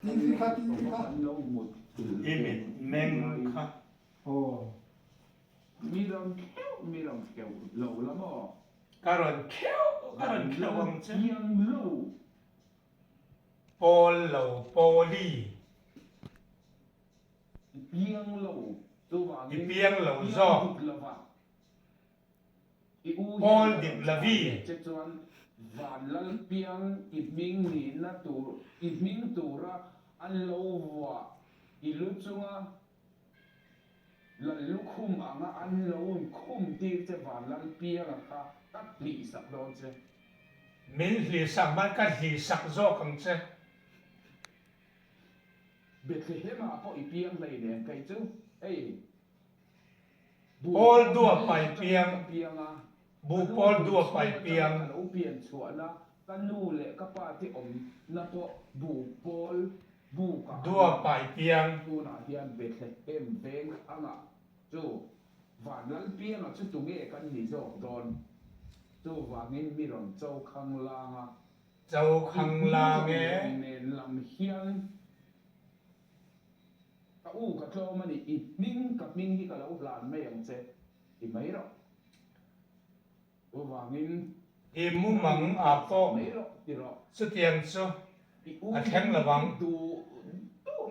Titi kha. Imit meng kha. Oh. Mi lòng khéo lâu lắm à. Karon khéo ang chứ. Piang lâu. Pol lâu poli. Piang lâu. Piang lâu do. Pol dit la vi. Và lal piang ít mình ni na tu ít mình tu ra an lâu wa ilu chunga là lúc khum ăn lâu khum tiêu cho và lal piang kha tắt lì sạc đó chứ Min lì sạc man ka lì sạc do kang chứ. Bethlehem à po ipiang lay đèn cây chứ ấy Pol đua phải piang. à Bu pol đua phải piang. lâu piang chua na kan nu le ka pa ti om na po bu pol bu ka Đua phải piang. tu na hian Bethlehem veng anga chu và lal piang à chu tu nge kan ni zo don chu wangin mi ron châu khang lang à Châu khang la nghe. nên làm hian ka u ka tlo mani I ming hi ka lo lan me yang che I mai ro u wangin Imu mang a po. mai ro ti ro Su tiang su. A theng la wang. tu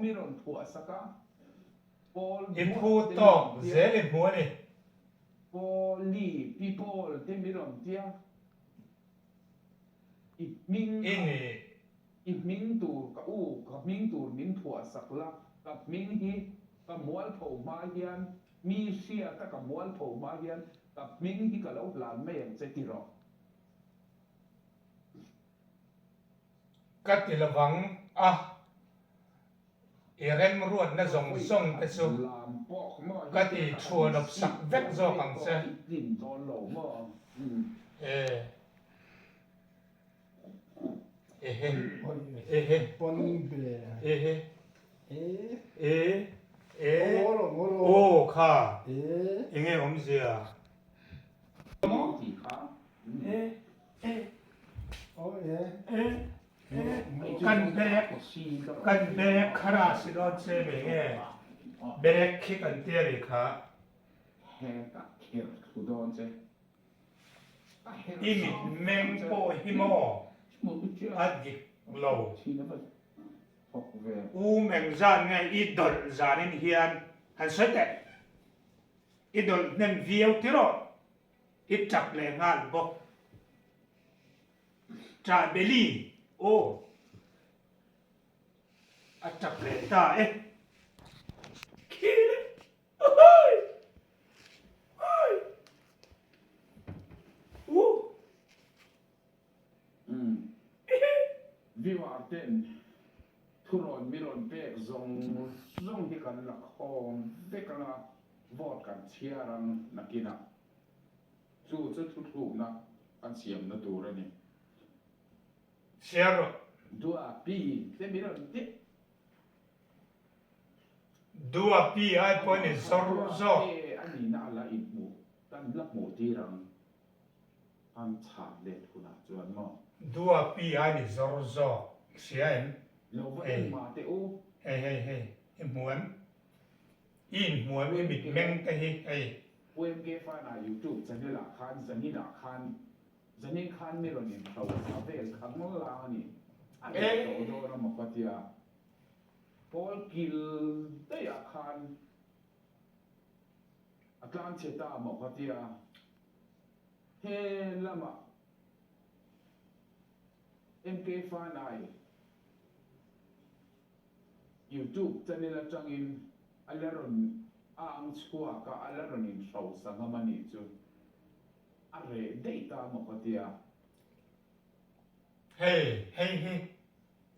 mi ron thua saka Paul Ipu to dễ le mua ni. Poli people te mi ron tia I ming tu ka ming tu min thua sakla ka ming hi ka mual pho ma hian mi sia ta ka mual pho ma hian ka ming hi ka lo lan me yang che ti ro Cắt thì là vắng à rem ruột nó rồng sông cái số làm bọc mà cắt thì chùa đập sặc vét do bằng xe tìm con lẩu mà ê ê Ôi. ê Pon bè. ê Ê. ê ê Ngoro. ô kha Ê. nghe ông gì à thì khá ê ê Oh yeah. ê căn bé khara si đó chơi về nghe bé khi cần tiền thì khá he ka kher thu don che imit meng po himo mo chu adik lâu chi na ba học về u meng zan ngay idol zanin hian han sete idol nem vieu tiro it chap le ngal bo tra beli o a chap le ta kile oi oi u viwa ten thuron miron pek zong hi kan lak hom vekana vot kan chiarang nakina chu thu na kan siam na tur ani share dua pi te miron te dua pi ai point is zo ani na la ibu kan lak mo tirang an cha le thuna chuan mo dua pi ai ni zo xian lo va ma te o hey em muốn in muốn em bị meng te hi hey OMG fa na YouTube channel la khan zani na khan zani khan mi ron in thaw sa ve kham mo la ni a do na ma patia Paul kil te ya khan atlan cheta ma patia he lama MK fa na YouTube channel la changin alaron ang chua ka alaron in show sa ngamani chu are data mo patia hey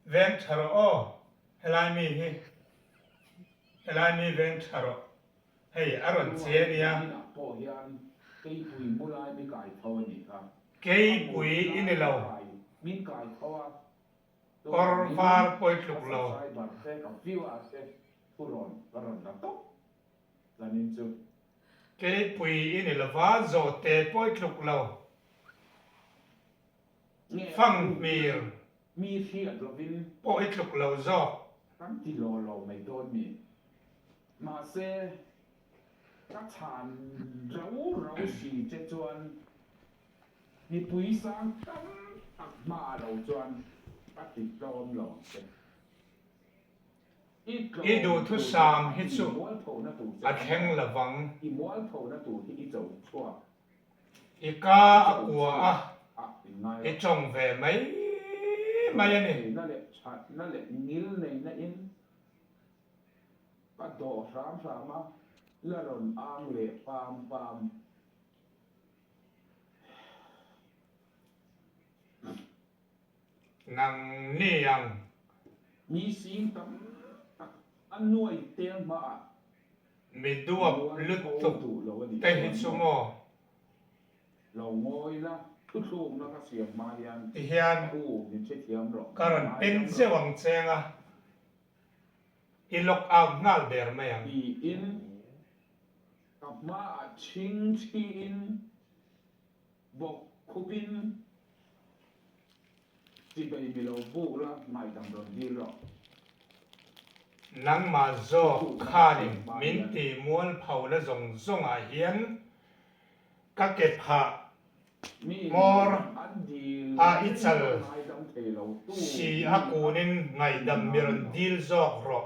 ven tharo o helai mi ven tharo hey aron che nia po hian kei pui mulai mi kai tho ni ka kei pui in lo min kai tho or var poi tluk lo bar te ka view a se puron karon da to zanin chu kei pui in lo va zo te poi tluk lo phang mir mi hiat lovin poi tluk lo zo กันที่รอไม่โดนมีมาเซกัชานเราสีเจจวนมีปุยสังกันตักมาเราจวนปฏิกรรมหลอกอีดูทุสามฮิตสุอัดแข็งระวังอีมอลโผล่นะตู่ที่อีเจ้าชั่วอีกาอัวอ่ะอีจงเวไหมมาอย่างนี้นั่นแหละนิ้วในนั่นเองก็โดดสามมาแล้วรอนอ่างเละปามนังนี่ยัง มีสิ่งตั้งอันน่วยเตียงมามีดวบลึกตุกแต่ฮิตสุโมเรางอยนะทุกช่วงนะก็เสียงมาเรียนที่เฮียนโอ้ยังใช่เทียมหรอกการันเป็นเสียวังเซงอ่ะอีล็อกเอาหน้าเดิมไหมยังอีอินกับมาชิงอินบอกคุบินที่ไปมีเราบูละไม่ทำรอนดีหรอกนังมาโจข้านี่มินตีม้วนเผาและส่งอาเฮียนก็เก็บผ้ามอร์อาอิจลชีอากูนินไงดำมีรันดีลจอกรอ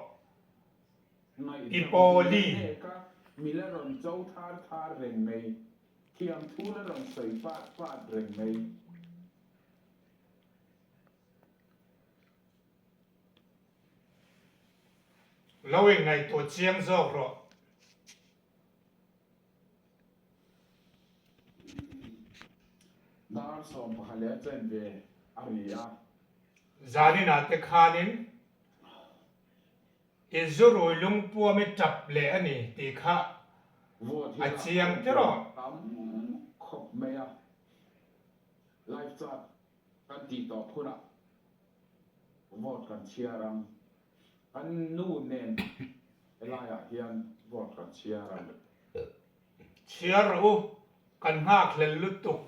อีโปลีมีแล้วรอนเจ้าทาเร่งในเทียมทูแล้วรอนใส่ฟาดเร่งในแล้วยังไงตัวเชียงจอกรอดาร์สอมพาเลเจนเวอาริยาจานินาเตคานินอิจูรุยลุงปัวไม่จับเละนี่ตีข้าอาเชียงเจรอขบเมียไลฟ์จัดกันตีต่อพูนะวอดกันเชียรังอันนู่นเน้นลายเฮียนวอดกันเชียรังเชียรูกันหักเลลุตุก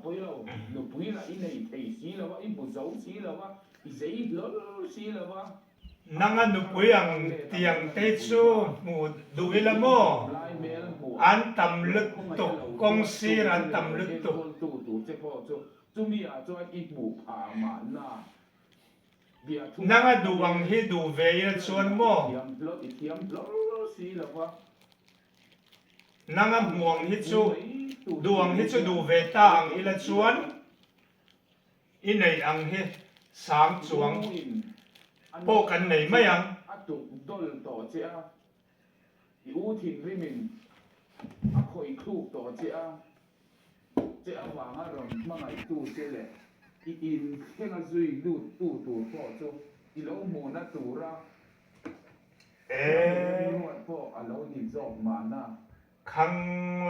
ปุยเราหนูปุยละอินในไอสีแล้ววะอินบุษาวสีแล้ววะอิเซย์ล้อสีแล้ววะนังอันนุปุยังเตียงเตจูมูดูวิลโมอันตำลึกตุกกงซีรันตำลึกตุกจุมีอาจจะอีกบุพามานานังอันดูวังฮิดูเวียชวนโมนังอันห่วงฮิจูดวงฮิจูดูเวตาอังอิละชวนอินในอังฮิสามจวงโปกันไหนไม่ยังอัตุดลต่อเจ้าอูทินริมินอัคอยคลูกต่อเจ้าหวังอารมณ์มาไงตู้เจเลยอินแค่งซุยดูตู้พ่อจูอีแล้วโมนัตูระพ่ออันแล้วนิจอกมานะข้าง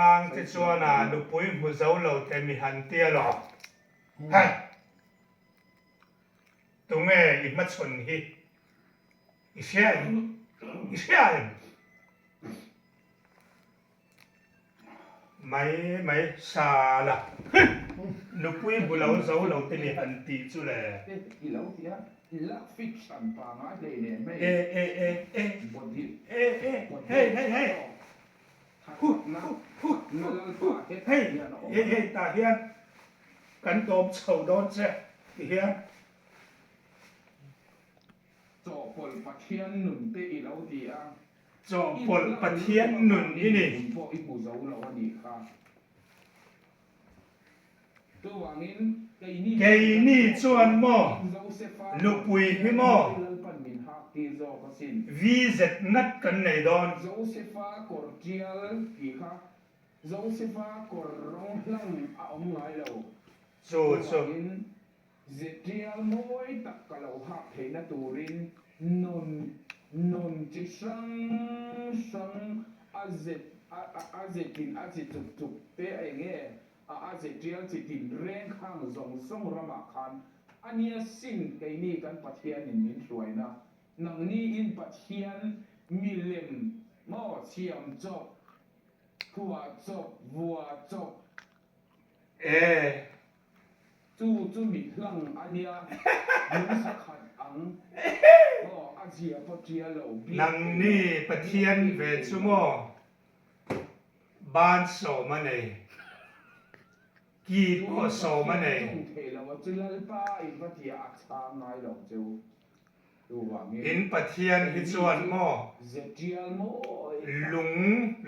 ล่างที่ชวนน่ะดูปุ้ยมือเจ้าเราแต่มีหันเตี้ยหรอเฮ้ยตรงนี้อีกมาชนฮิอีเชี่ยไม่ซาละลูกปุ้ยบุเราเจ้าเราแต่มีหันตีจุเลยอีแล้วเสียลักฟิกชันปางอะไรเนี่ยไม่บทที่เฮ้ยตาเฮียนกันโดมเฉาโดนเสียเฮียนจอปลปะเทียนหนุนเตอีเราดีอ่ะจอปลปะเทียนหนุนนี่นี่พวกอีผู้เจ้าเราดีค่ะตัววางินเกนี่ชวนโมลูกปุยพี่โมวีเซ็ตนัดกันในดอนโจเซฟากอร์เจียลกีค่ะโจเซฟากอร์ร้องลังเอาไงเราตัววางินเจเจียลมวยตักกะเราหักเห็นตูรินนนจิสังอาเจตินอาเจตุกเตะไอเงี้ยอาเจเจียลจิตินเร่งข้างส่งรามาคันอันนี้สิ่งไอ้นี่กันปัจเจียนนินสวยนะนังนี้อินปัจเจียนมีเล่มหม้อเชียมจบผัวจบวัวจบ chu mi hlang ania mun sakhat ang o azia patria lo bi นังนี่ปะเทียนเวชุโมบ้านโสมันเองกีบก็โสมันเอง เทละว่าจุลลป้าอินพัทยาอักษรนายหลงเจ้าดูว่ามี อินปะเทียนฮิจวนโม เจจียลโม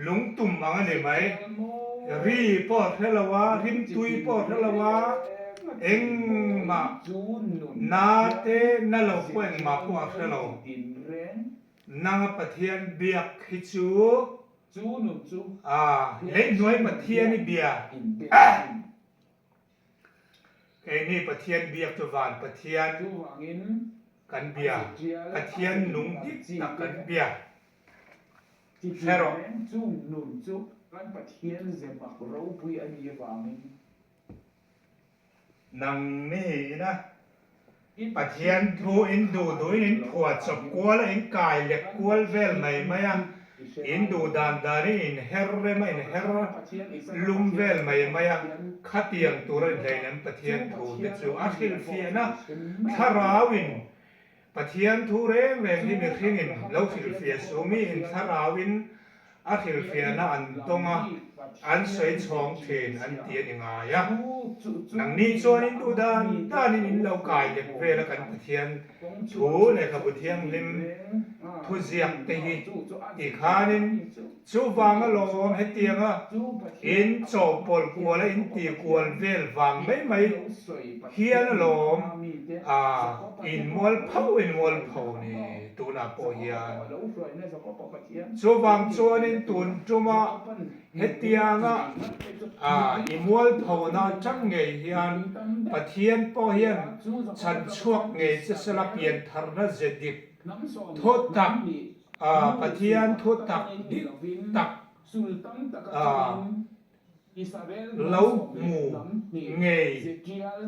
ลุงตุ่มอังได้ไหมรีปอดเทลวะริมตุยปอดเทลวะเอ็งมานาเตนั่นเราเพ่งมาปอดเทลวนางปะเทียนเบียกฮิจูเล็กน้อยปะเทียนนี่เบียไอ้นี่ปะเทียนเบียกตัววานปะเทียนกันเบียปะเทียนหนุ่มดิตักกันเบียแค่หรอ กันปะเทียนเซบักเราปุยอันนี้วางนี้ นังนี่นะปะเทียนทูอินดูดูอินปวดจบกัวแล้วอินกายเล็กกัวเวลไม่ไหมอ่ะอินดูดานดานี่อินเฮร์เรไม่อินเฮร์ลุมเวลไม่ไหมอ่ะขัดเตียงตัวเรนเลยนั้นปะเทียนทูเด็ดจูอาคิลเฟียนะถ้าราวินปะเทียนทูเร่เวลที่มีขึ้นอินแล้วคิลเฟียสูมีอินถ้าราวินอาคิลเฟียนะอันตรงอ่ะอันสวยชองเทนอันเตียนยังไงอ่ะนังนี้ชวนอินดูดานด้านอินเรากายเล็กเวลกันปะเทียนทูเลยครับปะเทียนลิมทุเสียงตีอีกขานินจูฟังก็ลมให้เตียงอ่ะอินโจปอลกัวและอินตีกัวเวลฟังไม่เฮียนลมอินมอลเผานี่ตัวน่ะปอยาจูฟังชวนอินตุนจูมาให้เตียงอ่ะอินมอลเผาน่ะจังไงเฮียนปะเทียนปอเฮียนฉันช่วงไงจะสลับเปลี่ยนทาร์นาเจดิกโทษตักปะเทียนโทษตักดิตักเล้าหมูเงย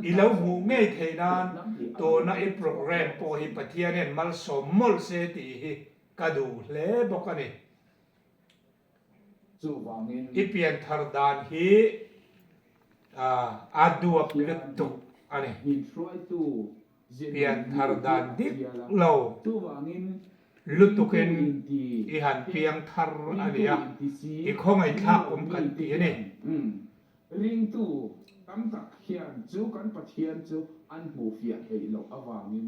อีเล้าหมูเงยเทนานตัวน่ะอีโปรแกรมปอฮิปะเทียนเนี่ยมันสมมลเสติกระดูเล่บอกกันนี่อีเปลี่ยนทาร์ดานฮีอาดัวปลิตุอันนี้เปลี่ยนทาร์ดานดิเราลุตุกินอีหันเพียงทาร์อันนี้อีคงไอ้ทักผมกันตีนี่ริงตู้ตั้มตักเขียนจูกันปะเทียนจูอันหมูเฟียให้เราอวางิน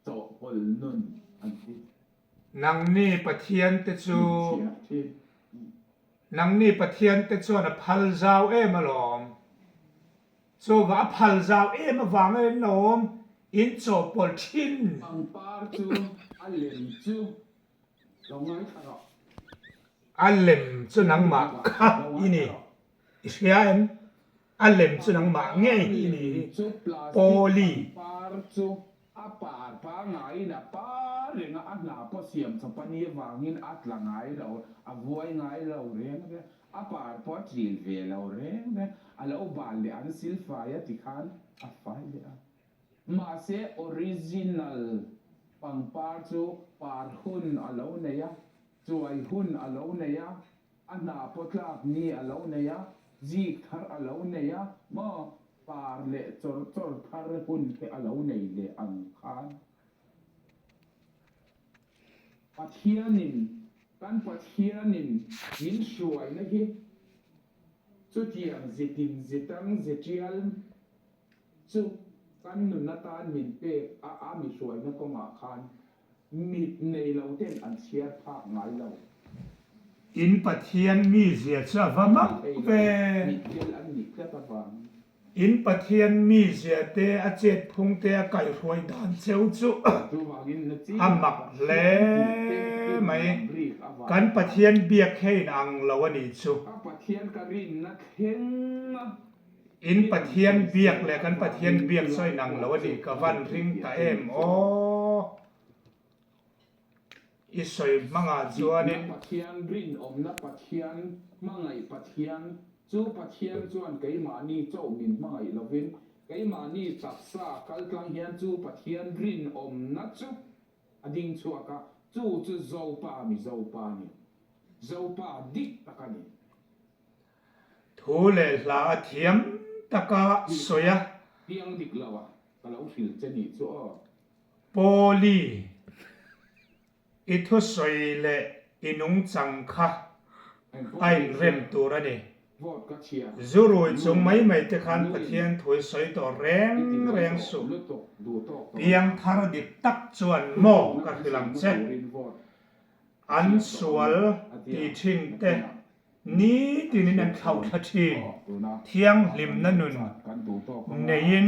โตปลนุนอันที่นังนี่ปะเทียนเตจูนังนี่ปะเทียนเตจูน่ะพัลซาวมาลอมโซว่าพัลซาวมาวางไอ้นอมอินโจปอลชินปังปาจูอัลเลมจูลงไงครับอัลเลมจูนังหมากค่ะอีนี่อิสยาเอ็มอัลเลมจูนังหมากไงอีนี่โพลีอาปาร์ปาไงนะปาเรื่องอันหนาพอเสียมสปนีวางินอัดละไงเราอาวัวไงเราเรื่องเนี่ยอาปาร์พอจีลเวเราเรื่องเนี่ยอะไรอุบาลเลยอันซิลฟายติคันอาไฟเลยมาเสออริจินัลปังปาร์จูปาร์หุนอาเลวเนียจวยหุนอาเลวเนียอันหนาพอคลาบนี้อาเลวเนียจีคาร์อาเลวเนียมาปาร์เลจอร์คาร์หุนเทอาเลวเนียเลอังคารปัทเทียนินกันปัทเทียนินยินสวยนะคิสุดยังเจตินเจตังเจจิอัลสุกันนุนตานมินเปอามีสวยนะก็มาคานมีในเราเต้นอันเชียร์ภาคไงเราอินปัทเทียนมีเสียชาฟมักเปอินปัทเทียนมีเสียเตอเจ็ดพงเตะไก่รวยดานเจ้าจุอามักเล่ไหมกันปัทเทียนเบียกให้นางเราวันนี้จุอินปัทเทียนเบียกและกันปัทเทียนเบียกซอยนางเราวันนี้กวันริงตาโออิสอยมังอาจวนนี่ปัทเทียนรินอมนับปัทเทียนมังไงปัทเทียนจูปัทเทียนจวนไก่มานี่เจ้ามินมังไงเราเว้นไก่มานี่ตักซาคัลกลางเฮียนจูปัทเทียนรินอมนับจูอดิ่งชัวกะจูจูเจ้าป่ามีเจ้าป่านี่เจ้าป่าดิกตะกันนี่ทูเลลาเทียมเต ตะกะสวย piang dik lawa kalau fil jadi so โปลีอิทุสวยเลอินุงจังคะไอเรมตัวระนี่ vot ka chia จูรุยจงไม่ตะคันปะเทียนถอยสวยต่อแรงสุด du to เพียงทารดิบตักจวนโมก็คือหลังเช่นอันสวลตีทิ้งเตนี้ตีนี้นั่นเข้าทัทีเที่ยงลิมนั่นนุนเนยิน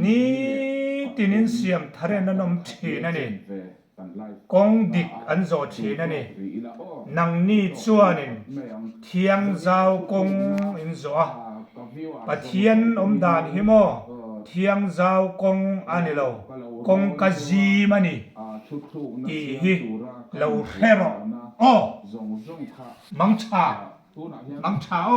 นี้ตีนี้เสียมทะเลนั่นนมทีนั่นเองกงดิกอันโจทีนั่นเองนังนี้จวนเที่ยงเจ้ากงอินโจปะเทียนอมดานหิโมเที่ยงเจ้ากงอันนี้เรากงกะจีมันนี่อีฮิเราเฮโรโอมังชาโอ